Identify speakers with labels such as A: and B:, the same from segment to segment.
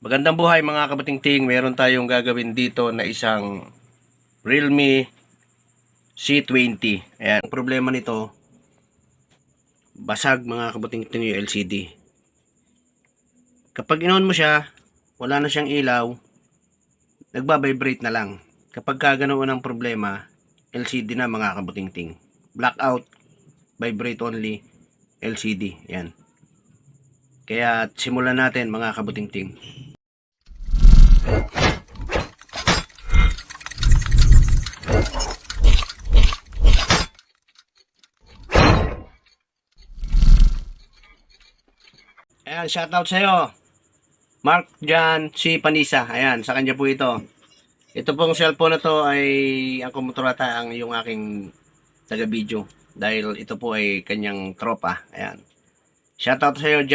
A: Magandang buhay mga kabatingting. Meron tayong gagawin dito na isang Realme C20. Ayan, ang problema nito, basag mga kabatingting yung LCD. Kapag inon mo siya, wala na siyang ilaw, nagbabibrate na lang. Kapag ganoon ang problema, LCD na mga kabatingting. Blackout, vibrate only, LCD. Ayan. Kaya simulan natin mga kabatingting. Ayan, shoutout sa'yo. Mark Jan si Panisa. Ayan, sa kanya po ito. Ito pong cellphone na to ay ang kumuturata ang yung aking taga-video. Dahil ito po ay kanyang tropa. Ayan. Shoutout sa'yo,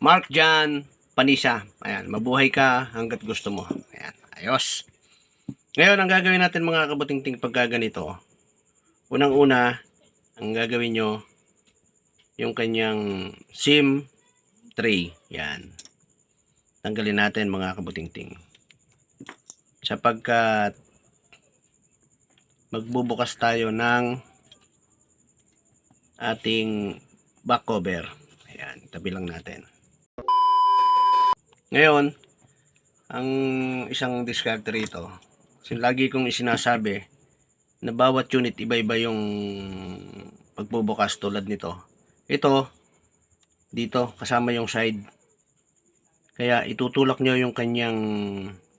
A: Mark Jan Panisa. Ayan, mabuhay ka hanggat gusto mo. Ayan, ayos. Ngayon, ang gagawin natin mga kabutingting pagka ganito. Unang-una, ang gagawin nyo, yung kanyang SIM tray. Yan. Tanggalin natin mga kabutingting. Sapagkat magbubukas tayo ng ating back cover. Ayan, tabi lang natin. Ngayon, ang isang diskarte rito, lagi kong isinasabi na bawat unit iba-iba yung pagbubukas tulad nito. Ito, dito kasama yung side. Kaya itutulak nyo yung kanyang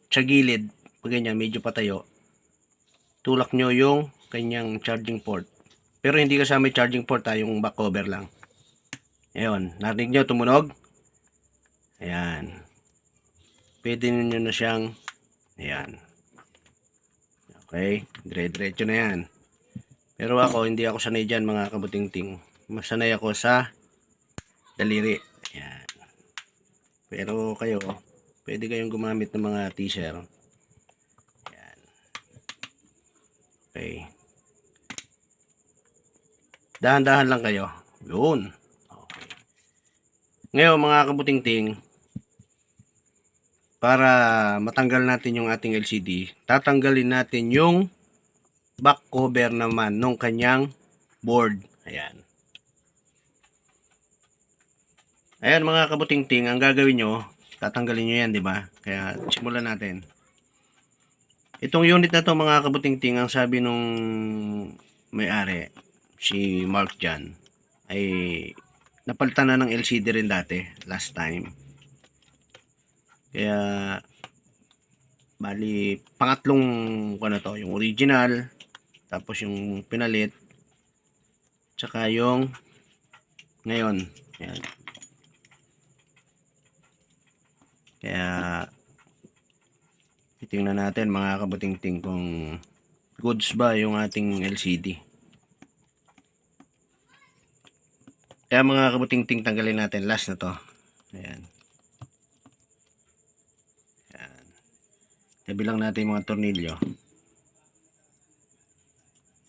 A: sa gilid, pag ganyan medyo patayo, tulak nyo yung kanyang charging port. Pero hindi kasama yung charging port, yung back cover lang. Ayun, narinig nyo tumunog? Ayan. Pwede nyo na siyang, ayan. Okay, dire-diretso na yan. Pero ako, hindi ako sanay dyan mga kabutingting. Mas sanay ako sa daliri. Ayan. Pero kayo, pwede kayong gumamit ng mga teaser. Ayan. Okay. Dahan-dahan lang kayo. Yun. Okay. Ngayon mga kabutingting, para matanggal natin yung ating LCD, tatanggalin natin yung back cover naman nung kanyang board. Ayan. Ayan mga kabutingting, ang gagawin nyo, tatanggalin nyo yan, di ba? Kaya simulan natin. Itong unit na to mga kabutingting, ang sabi nung may-ari, si Mark Jan, ay napalitan na ng LCD rin dati, last time. Kaya bali pangatlong ano to, yung original, tapos yung pinalit, tsaka yung ngayon. Ayan. Kaya titingnan natin mga kabutingting kung goods ba yung ating LCD. Kaya mga kabutingting, tanggalin natin last na to. Ayan. Ayan. Tabi lang natin yung mga tornilyo.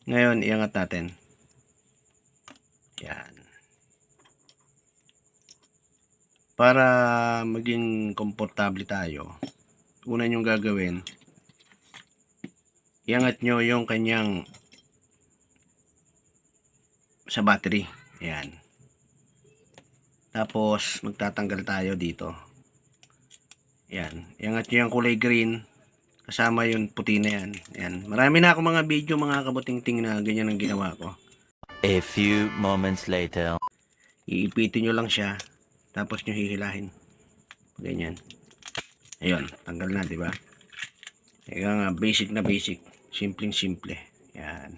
A: Ngayon, iangat natin. Ayan. Para maging komportable tayo, una nyong gagawin, iangat nyo yung kanyang sa battery. Ayan. Tapos, magtatanggal tayo dito. Ayan. Iangat nyo yung kulay green, kasama yung puti na yan. Ayan. Marami na ako mga video mga kabutingting na ganyan ang ginawa ko.
B: A few moments later.
A: Iipitin nyo lang siya, tapos nyo hihilahin. Ganyan. Ayun, tanggal na, di ba? Kaya nga, basic na basic. Simpleng simple. Yan.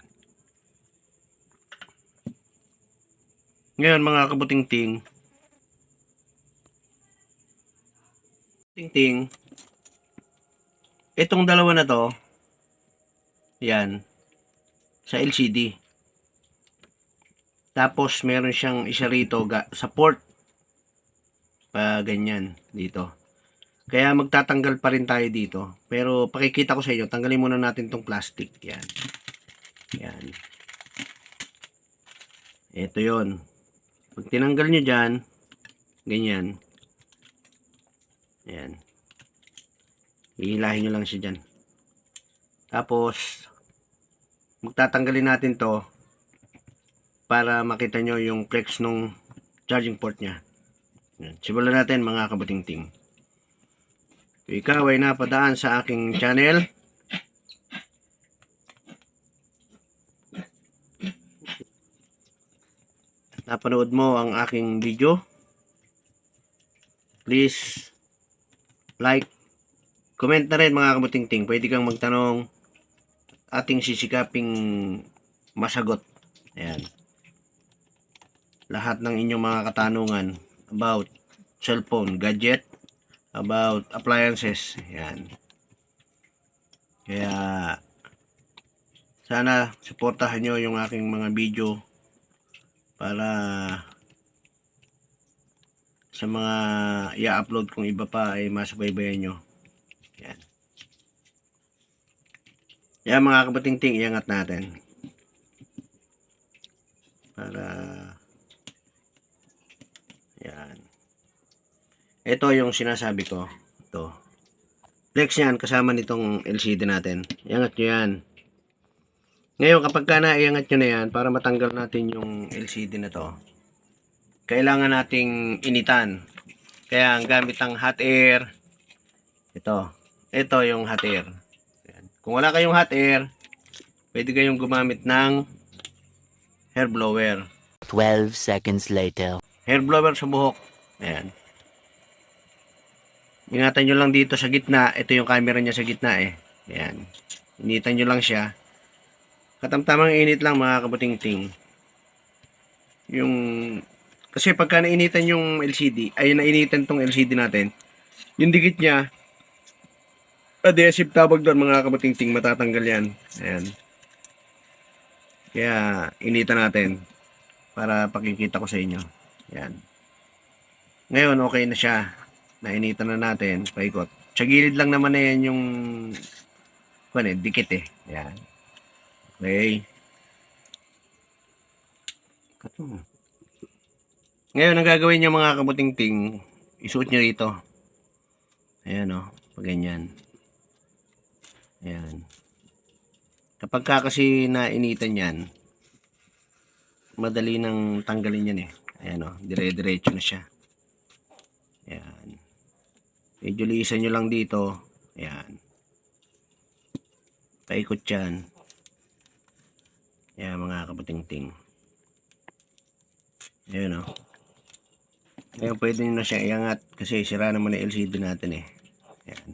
A: Ngayon, mga kabutingting, itong dalawa na to, yan, sa LCD. Tapos, meron siyang isa rito sa port. Pa ganyan, dito. Kaya magtatanggal pa rin tayo dito. Pero pakikita ko sa inyo, tanggalin muna natin tong plastic. Yan. Yan. Ito yon. Pag tinanggal nyo dyan, ganyan. Yan. Ihilahin nyo lang siya dyan. Tapos, magtatanggalin natin to para makita nyo yung flex nung charging port nya. Simulan natin mga kabutingting. Ikaw ay napadaan sa aking channel. Napanood mo ang aking video. Please like, comment na rin mga kabutingting. Pwede kang magtanong, ating sisikaping masagot. Ayan. Lahat ng inyong mga katanungan about cellphone, gadget, about appliances. Ayan. Kaya sana suportahan nyo yung aking mga video para sa mga i-upload kong iba pa ay masubaybayan nyo. Ayan. Yan mga kabatingting, iangat natin para yan. Ito yung sinasabi ko. Ito. Flex yan kasama nitong LCD natin. Iangat nyo yan. Ngayon kapag ka naiangat nyo na yan, para matanggal natin yung LCD na to, kailangan nating initan. Kaya ang gamit ng hot air, ito yung hot air. Kung wala kayong hot air, pwede kayong gumamit ng hair blower.
B: 12 seconds later.
A: Hair blower sa buhok. Ayan. Ingatan nyo lang dito sa gitna. Ito yung camera niya sa gitna eh. Ayan. Initan nyo lang siya. Katamtamang init lang mga kabutingting. Kasi pagka nainitan yung LCD, ay nainitan tong LCD natin, yung dikit niya, adhesive tawag doon mga kabutingting, matatanggal yan. Ayan. Kaya initan natin para pakikita ko sa inyo. Ayan. Ngayon okay na siya. Nainitan na natin, paikot. Sa gilid lang naman na yan yung dikit eh. Ayan. Okay. Ngayon ang gagawin nyo mga kabutingting, isuot nyo rito. Ayan o, pag ganyan. Ayan. Kapag kasi nainitan yan, madali nang tanggalin yan eh. Ayan o, dire-diretso na siya. Ayan. Medyo liisan nyo lang dito. Ayan. Paikot yan. Ayan mga kabutingting. Ayan o. Ngayon pwede nyo na siya iangat kasi sira naman na LCD natin eh. Ayan.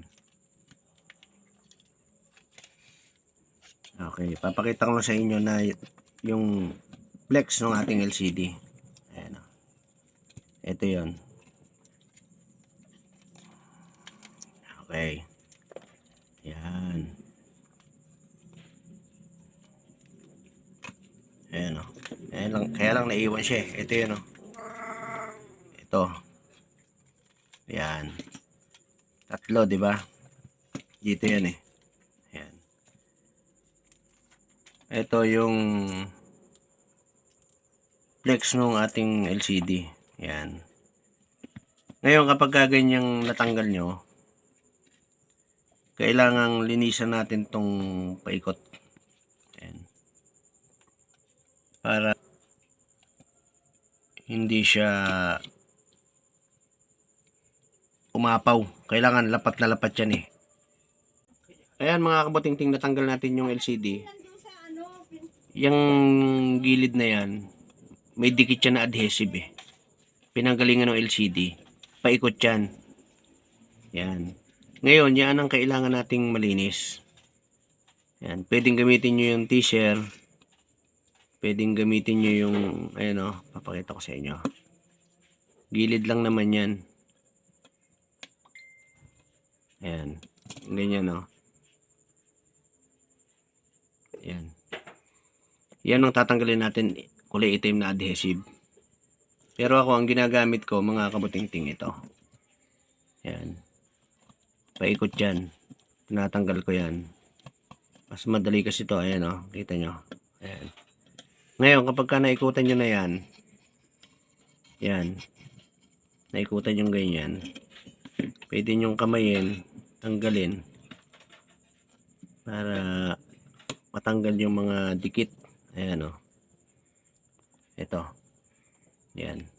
A: Okay, papakita ko lang sa inyo na yung flex ng ating LCD. Ayan o. Ito yun. Okay. Ayan. Ayan o. Ayan lang, kaya lang naiwan siya eh. Ito yun o. Ito. Ayan. Tatlo, di ba? Dito yan eh. Ayan. Ito yung flex ng ating LCD. Ayan. Ngayon kapag ganyang natanggal nyo, kailangang linisan natin tong paikot. Ayan. Para hindi siya umapaw. Kailangan lapat na lapat yan eh. Ayan mga kabutingting, natanggal natin yung LCD. Yung gilid na yan, may dikit siya na adhesive eh. Pinanggalingan ng LCD. Paikot yan. Yan. Ngayon, yan ang kailangan nating malinis. Yan. Pwedeng gamitin nyo yung t-shirt. Pwedeng gamitin nyo yung, ayan o, papakita ko sa inyo. Gilid lang naman yan. Ayan. Ganyan o. Ayan. Yan ang tatanggalin natin, kulay itim na adhesive. Pero ako, ang ginagamit ko, mga kabutingting ito. Ayan. Paikot yan. Tinatanggal ko yan. Mas madali kasi ito. Ayan o. Kita nyo. Ayan. Ngayon, kapag ka naikutan nyo na yan, yan. Naikutan yung ganyan. Pwede nyong kamayin, tanggalin. para matanggal yung mga dikit. Ayan o. Ito. Yan.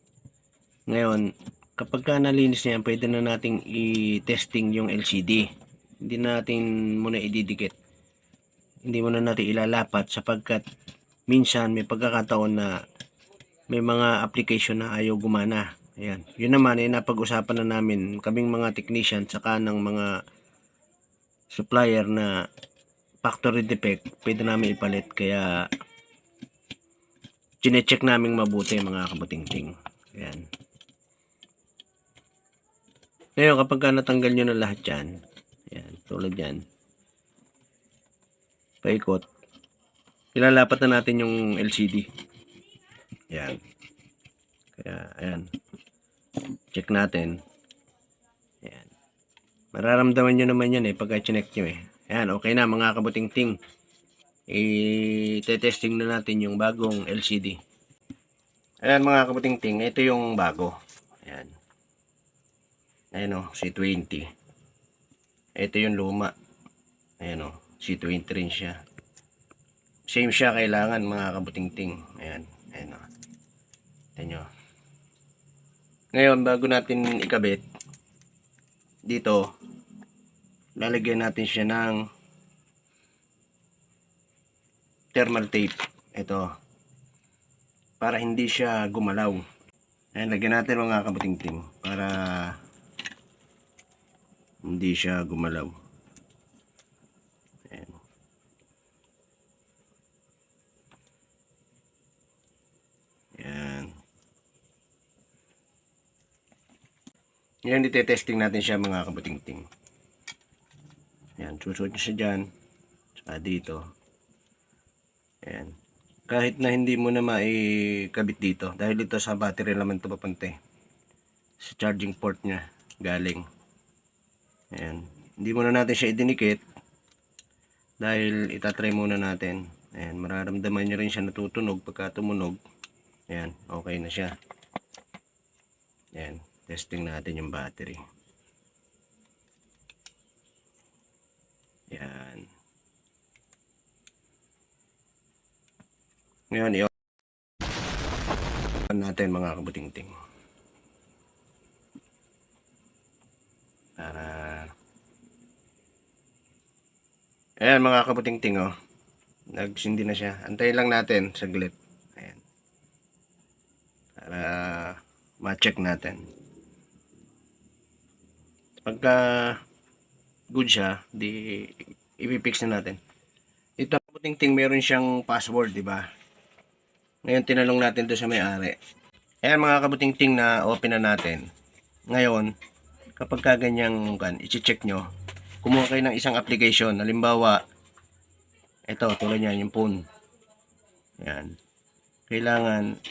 A: Ngayon, kapag ka nalinis na yan, pwede na nating i-testing yung LCD. Hindi natin muna ididikit. Hindi muna natin ilalapat sapagkat minsan may pagkakataon na may mga application na ayaw gumana. Ayan. Yun naman ay napag-usapan na namin kaming mga technician saka ng mga supplier na factory defect pwede namin ipalit, kaya chinecheck namin mabuti mga kabutingting. Ayan. Ngayon kapag ka natanggal nyo na lahat yan, ayan, tulad yan, paikot, ilalapat na natin yung LCD. Ayan. Kaya ayan, check natin. Ayan. Mararamdaman nyo naman yan pagka chinek nyo Ayan, okay na mga kabutingting. I-testing na natin yung bagong LCD. Ayan mga kabutingting, ito yung bago. Ayan. Ayan o, C20. Ito yung luma. Ayan o, C20 rin siya. Same siya kailangan mga kabutingting. Ayan, ayan o. Ayan nyo. Ngayon, bago natin ikabit, dito, lalagyan natin siya ng thermal tape. Ito. Para hindi siya gumalaw. Ayan, lagyan natin mga kabutingting para hindi siya gumalaw. Ayan. Ayan. Ngayon, ite-testing natin siya mga kabutingting. Ayan, susunod nyo siya dyan. Saka dito. Ayan. Kahit na hindi mo na maikabit dito. Dahil dito sa battery naman ito papunta sa charging port niya. Galing. Ayan. Hindi muna natin siya idinikit. Dahil itatry muna natin. Ayan. Mararamdaman nyo rin siya natutunog. Pagka tumunog. Ayan. Okay na siya. Ayan. Testing natin yung battery. Ayan. Ngayon, i-on natin mga kabutingting. Para ayan mga kabutingting oh. Nagsindi na siya. Antayin lang natin saglit. Ayan. Para ma-check natin. Pagka good siya, di i-fix na natin. Ito kabutingting meron siyang password, di ba? Ngayon tinanong natin doon sa may-ari. Ayan mga kabutingting na open na natin. Ngayon, kapag kaganyang i-check nyo, kumuha kayo ng isang application. Halimbawa, ito tulad yan, yung phone. Ayan. Kailangan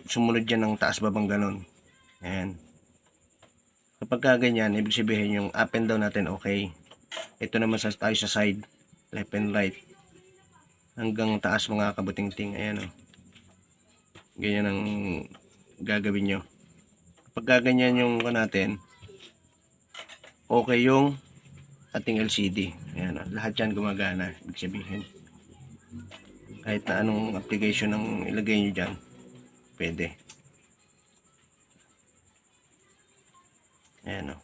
A: sumunod yan ng taas babang ganon. Ayan. Kapag kaganyan, ibig sabihin yung up and down natin okay. Ito naman tayo sa side, left and right. Hanggang taas mga kabutingting. Ayan o. Ganyan ang gagawin nyo. Kapag ganyan yung natin, okay yung ating LCD. Ayan, lahat yan gumagana. Ibig sabihin, kahit na anong application ang ilagay nyo dyan, pwede. Ayan o.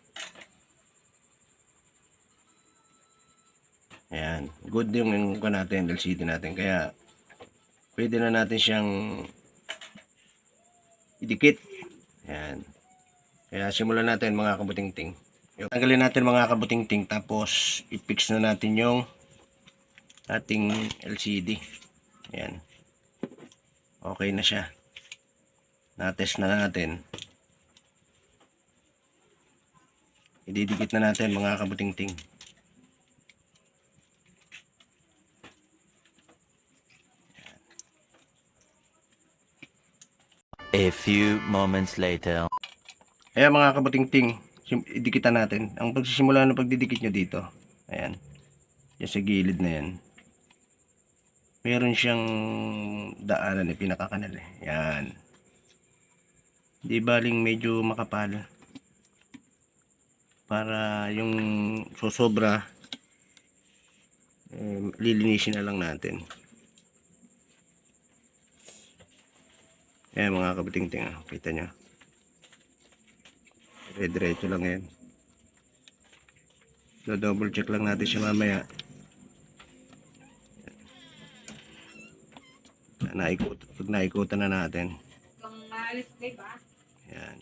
A: Ayan, good yung natin, LCD natin. Kaya pwede na natin siyang idikit. Ayan. Kaya simulan natin mga kabutingting. Tanggalin natin mga kabutingting, tapos i-fix na natin yung ating LCD. Ayan. Okay na siya. Na-test na natin. Ididikit na natin mga kabutingting.
B: A few moments later.
A: Ayan mga kabutingting, idikitan natin. Ang pagsisimula ng pagdidikit nyo dito, ayan, yan sa gilid na yan, meron siyang daanan pinakakanal yan. Di baling medyo makapal para yung sosobra lilinisin na lang natin. Ayan mga kabuting-ting, kita nyo. Diretso lang yan. So, double check lang natin siya mamaya. Pag naikutan na natin.
C: Kung maalis kayo ba?
A: Ayan.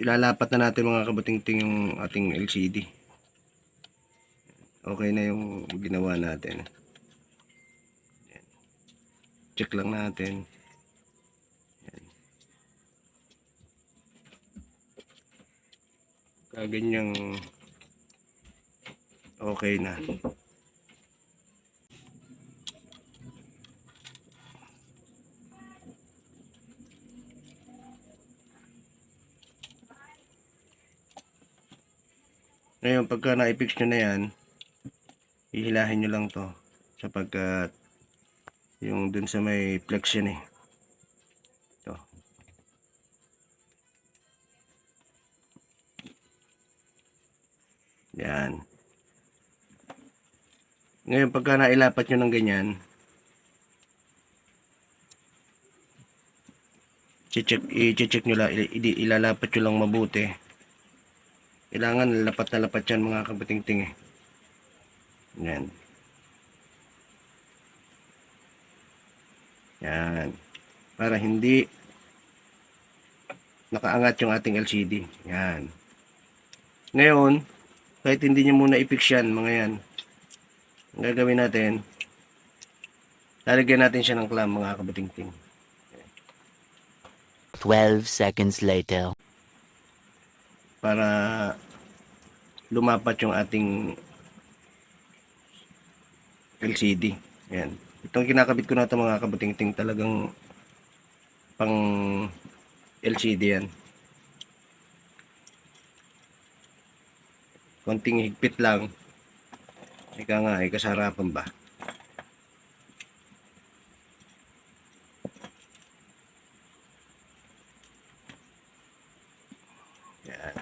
A: Ilalapat na natin mga kabuting-ting yung ating LCD. Okay na yung ginawa natin. Ayan. Check lang natin. Ayan. Kaganyang okay na. Ngayon, pagka na-fix nyo na yan, ihilahin nyo lang to sapagkat yung dun sa may flex yan ito. Yan. Ngayon, pagka nailapat nyo ng ganyan, i-check nyo lang, ilalapat nyo lang mabuti. Kailangan lapat na lapat yan mga kabuting-ting Yan. Yan. Para hindi nakaangat yung ating LCD. Yan. Ngayon, kahit hindi nyo muna i-fix yan, mga yan. Ang gagawin natin, lalagyan natin siya ng clamp mga kabuting-ting.
B: 12 seconds later.
A: Para lumapat yung ating LCD. Ayan. Itong kinakabit ko na ito mga kabuting-ting, talagang pang LCD yan. Konting higpit lang. Ika nga, kasarapan ba? Yan.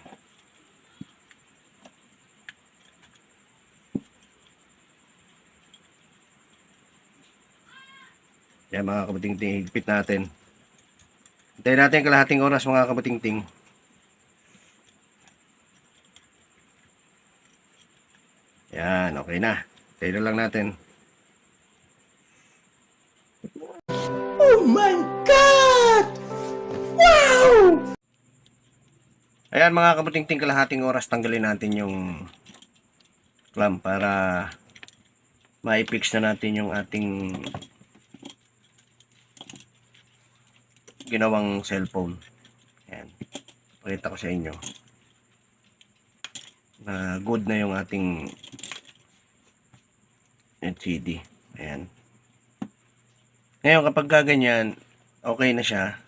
A: Yan mga kabuting-ting, higpit natin. Hintayin natin kalahating oras mga kabuting-ting. Yan, okay na. Hintayin na lang natin. Oh my God! Wow! Ayan mga kabuting-ting, kalahating oras tanggalin natin yung clamp para ma-fix na natin yung ating ginawang cellphone. Ayan. Pakita ko sa inyo na good na yung ating LCD. Ayan. Ngayon kapag ganyan, okay na siya.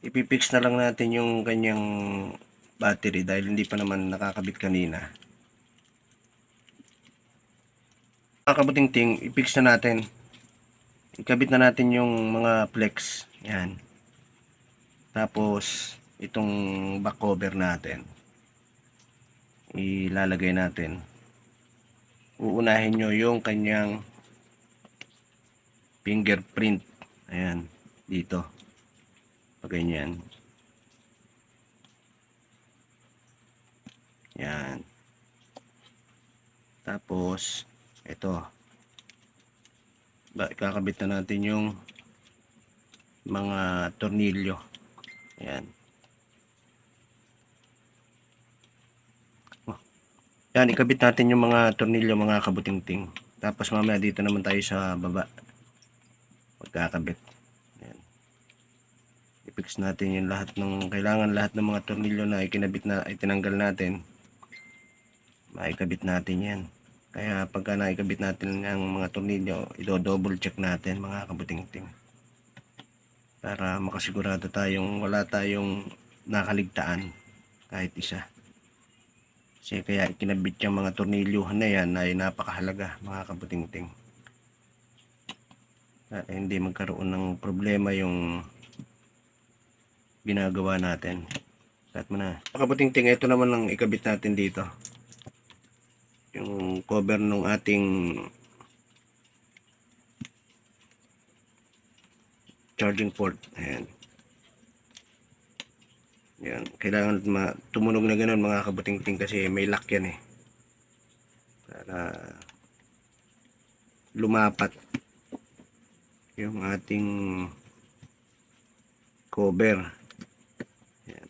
A: Ipipix na lang natin yung kanyang battery dahil hindi pa naman nakakabit kanina. Kabuting-ting, ipix na natin. Ikabit na natin yung mga flex. Yan. Tapos, itong back cover natin. Ilalagay natin. Uunahin nyo yung kanyang fingerprint. Ayan. Dito. Pag ganyan. Yan. Tapos, ito. Kakabit na natin yung mga tornilyo. Ayan. Yan, ikabit natin yung mga tornilyo mga kabuting-ting. Tapos mamaya dito naman tayo sa baba. Magkakabit. Ayan. I-fix natin yung lahat ng kailangan, lahat ng mga tornilyo na ikinabit na itinanggal natin. Maikabit natin yan. Kaya pagka naikabit natin ang mga tornilyo, i-double check natin mga kabuting-ting. Para makasigurado tayong wala tayong nakaligtaan kahit isa. Kasi kaya ikinabit yung mga tornilyo na yan ay napakahalaga mga kabuting-ting. Hindi magkaroon ng problema yung ginagawa natin. Cut mo na. Kabuting-ting, ito naman ang ikabit natin dito. yung cover ng ating charging port. Ayan. Yan. Kailangan tumunog na ganun mga kabuting-ting kasi may lock yan eh. Para lumapat yung ating cover. Yan.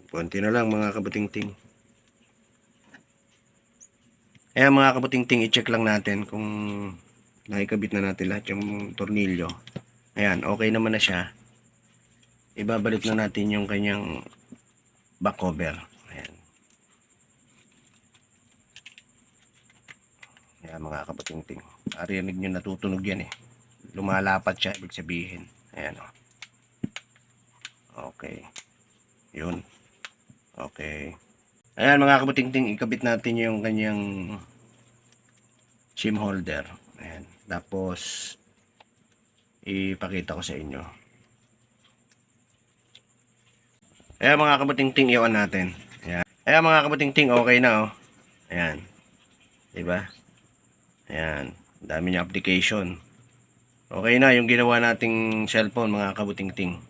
A: Konti na lang mga kabuting-ting. Ayan mga kabuting-ting, i-check lang natin kung nakikabit na natin lahat yung tornilyo. Ayan, okay naman na siya. Ibabalik na natin yung kanyang back cover. Ayan. Ayan mga kabuting-ting. Arinig nyo natutunog yan eh. Lumalapat siya, ibig sabihin. Ayan o. Okay. Yun. Okay. Ayan mga kabuting-ting, ikabit natin yung kanyang SIM holder. Ayan. Tapos ipakita ko sa inyo. Ayan mga kabuting-ting, i-on natin. Ayan. Ayan mga kabuting-ting, okay na oh. Ayan. Diba? Ayan. Dami niya application. Okay na yung ginawa nating cellphone mga kabuting-ting.